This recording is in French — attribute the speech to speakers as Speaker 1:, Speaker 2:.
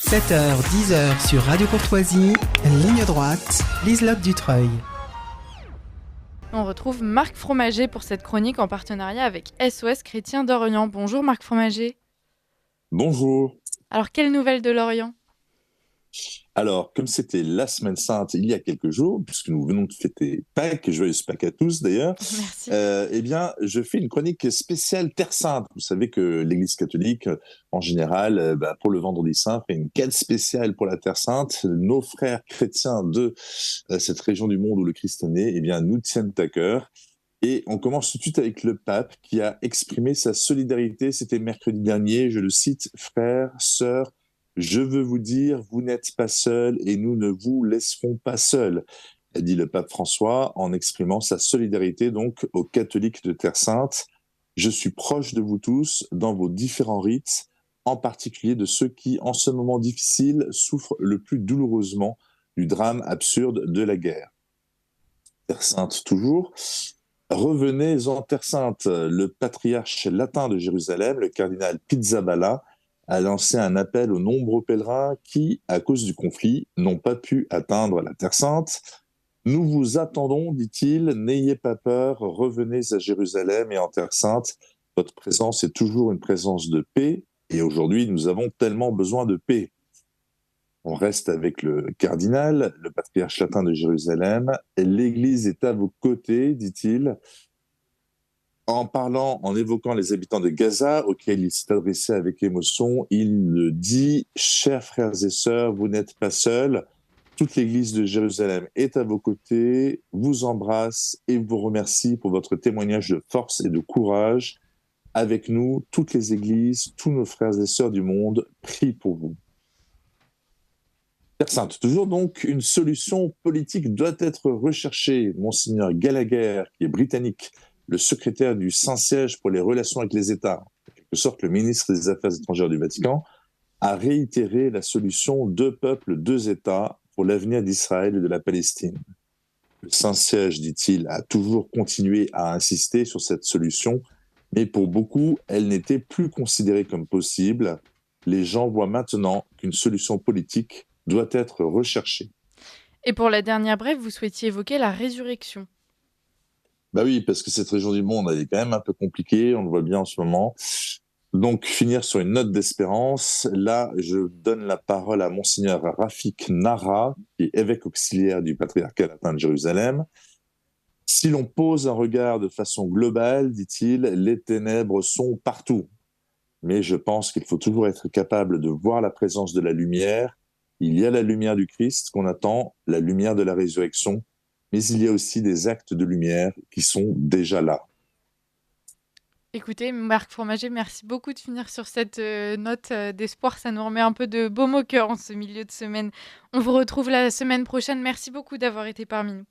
Speaker 1: 7h-10h sur Radio Courtoisie, ligne droite, Liselotte Dutreuil.
Speaker 2: On retrouve Marc Fromager pour cette chronique en partenariat avec SOS Chrétien d'Orient. Bonjour Marc Fromager.
Speaker 3: Bonjour.
Speaker 2: Alors, quelles nouvelles de l'Orient ?
Speaker 3: Alors, comme c'était la Semaine Sainte il y a quelques jours, puisque nous venons de fêter Pâques, joyeuse Pâques à tous d'ailleurs,
Speaker 2: Merci.
Speaker 3: eh bien, je fais une chronique spéciale Terre Sainte. Vous savez que l'Église catholique, en général, pour le Vendredi Saint, fait une quête spéciale pour la Terre Sainte. Nos frères chrétiens de cette région du monde où le Christ est né, eh bien, nous tiennent à cœur. Et on commence tout de suite avec le pape qui a exprimé sa solidarité. C'était mercredi dernier, je le cite, « Frères, sœurs, je veux vous dire, vous n'êtes pas seuls et nous ne vous laisserons pas seuls », a dit le pape François en exprimant sa solidarité donc aux catholiques de Terre Sainte. « Je suis proche de vous tous dans vos différents rites, en particulier de ceux qui, en ce moment difficile, souffrent le plus douloureusement du drame absurde de la guerre. » Terre Sainte toujours. Revenez en Terre Sainte. Le patriarche latin de Jérusalem, le cardinal Pizzaballa, a lancé un appel aux nombreux pèlerins qui, à cause du conflit, n'ont pas pu atteindre la Terre Sainte. Nous vous attendons, dit-il, n'ayez pas peur, revenez à Jérusalem et en Terre Sainte. Votre présence est toujours une présence de paix et aujourd'hui, nous avons tellement besoin de paix. On reste avec le cardinal, le patriarche latin de Jérusalem. L'Église est à vos côtés, dit-il, en évoquant les habitants de Gaza, auxquels il s'est adressé avec émotion. Il dit « Chers frères et sœurs, vous n'êtes pas seuls. Toute l'Église de Jérusalem est à vos côtés, vous embrasse et vous remercie pour votre témoignage de force et de courage. Avec nous, toutes les églises, tous nos frères et sœurs du monde prient pour vous. » Terre Sainte, toujours donc, une solution politique doit être recherchée. Monseigneur Gallagher, qui est britannique, le secrétaire du Saint-Siège pour les relations avec les États, en quelque sorte le ministre des Affaires étrangères du Vatican, a réitéré la solution deux peuples, deux États pour l'avenir d'Israël et de la Palestine. Le Saint-Siège, dit-il, a toujours continué à insister sur cette solution, mais pour beaucoup, elle n'était plus considérée comme possible. Les gens voient maintenant qu'une solution politique doit être recherchée.
Speaker 2: Et pour la dernière brève, vous souhaitiez évoquer la résurrection.
Speaker 3: Bah oui, parce que cette région du monde, elle est quand même un peu compliquée, on le voit bien en ce moment. Donc, finir sur une note d'espérance. Là, je donne la parole à Monseigneur Rafik Nara, qui est évêque auxiliaire du patriarcat latin de Jérusalem. Si l'on pose un regard de façon globale, dit-il, les ténèbres sont partout. Mais je pense qu'il faut toujours être capable de voir la présence de la lumière. Il y a la lumière du Christ qu'on attend, la lumière de la résurrection, mais il y a aussi des actes de lumière qui sont déjà là.
Speaker 2: Écoutez, Marc Fromager, merci beaucoup de finir sur cette note d'espoir. Ça nous remet un peu de baume au cœur en ce milieu de semaine. On vous retrouve la semaine prochaine. Merci beaucoup d'avoir été parmi nous.